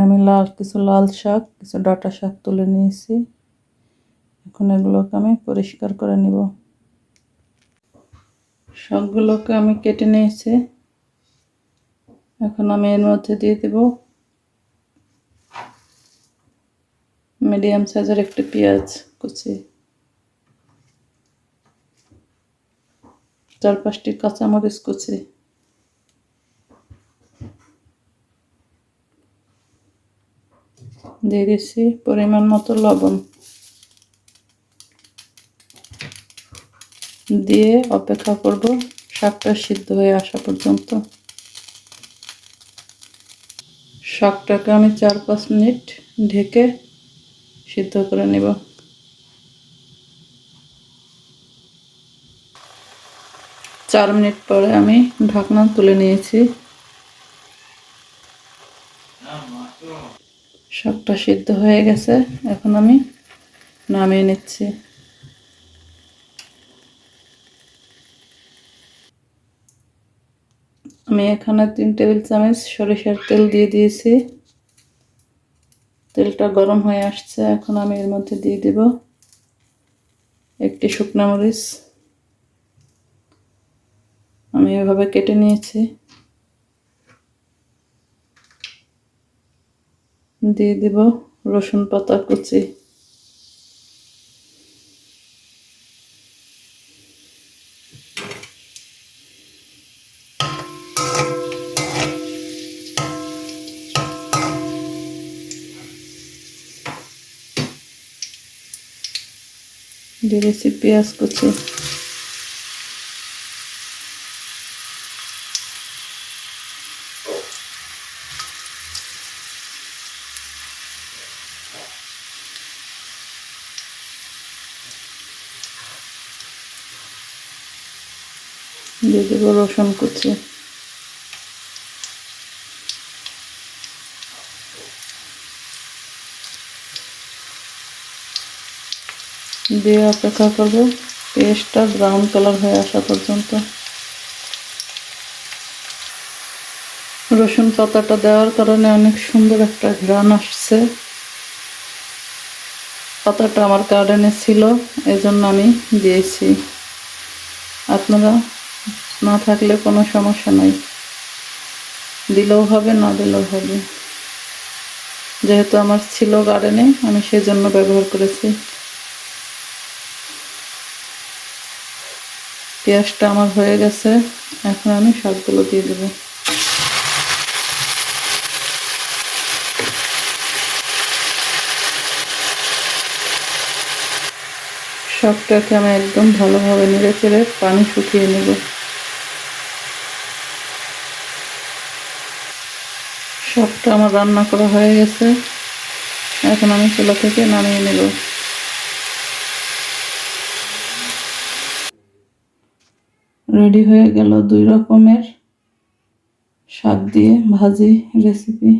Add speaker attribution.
Speaker 1: আমি কিছু লাল শাক, কিছু ডাঁটা শাক তুলে নিয়েছি। এখন এগুলোকে আমি পরিষ্কার করে নিব। শাকগুলোকে আমি কেটে নিয়েছি। এখন আমি এর মধ্যে দিয়ে দেব মিডিয়াম সাইজের একটি পেঁয়াজ কুচি, 4-5টি কাঁচামরিচ কুচি, দিয়ে দিচ্ছি পরিমাণ মতো লবণ, দিয়ে অপেক্ষা করব শাকটা সিদ্ধ হয়ে আসা পর্যন্ত। শাকটাকে আমি 4-5 মিনিট ঢেকে সিদ্ধ করে নেব। 4 মিনিট পরে আমি ঢাকনা তুলে নিয়েছি। শাকটা সিদ্ধ হয়ে গেছে, এখন আমি নামিয়ে নিচ্ছি। আমি এখানে 3 টেবিল চামচ সরিষার তেল দিয়ে দিয়েছি। তেলটা গরম হয়ে আসছে, এখন আমি এর মধ্যে দিয়ে দেব একটি শুকনো মরিচ, আমি এভাবে কেটে নিয়েছি। দিয়ে দেব রসুন পাতা কুচি, দিয়ে দিচ্ছি পেঁয়াজ কুচি, দিয়ে দেব রসুন কুচি, দিয়ে অপেক্ষা করব পেঁয়াজটা ব্রাউন কালার হয়ে আসা পর্যন্ত। রসুন পাতাটা দেওয়ার কারণে অনেক সুন্দর একটা ঘ্রাণ আসছে। পাতাটা আমার গার্ডেনে ছিল, এজন্য আমি দিয়েছি। আপনারা না থাকলে কোনো সমস্যা নাই, দিলেও হবে না দিলেও হবে। যেহেতু আমার ছিল গার্ডেনে, আমি সেজন্য ব্যবহার করেছি। পেঁয়াজটা আমার হয়ে গেছে, এখন আমি শাকগুলো দিয়ে দেব। শাকটাকে আমি একদম ভালোভাবে নেড়ে চেড়ে পানি শুকিয়ে নেব। শাকটা আমার রান্না করা হয়ে গেছে, এখন আমি চুলা থেকে নামিয়ে নেব। রেডি হয়ে গেল 2 রকমের শাক দিয়ে ভাজি রেসিপি।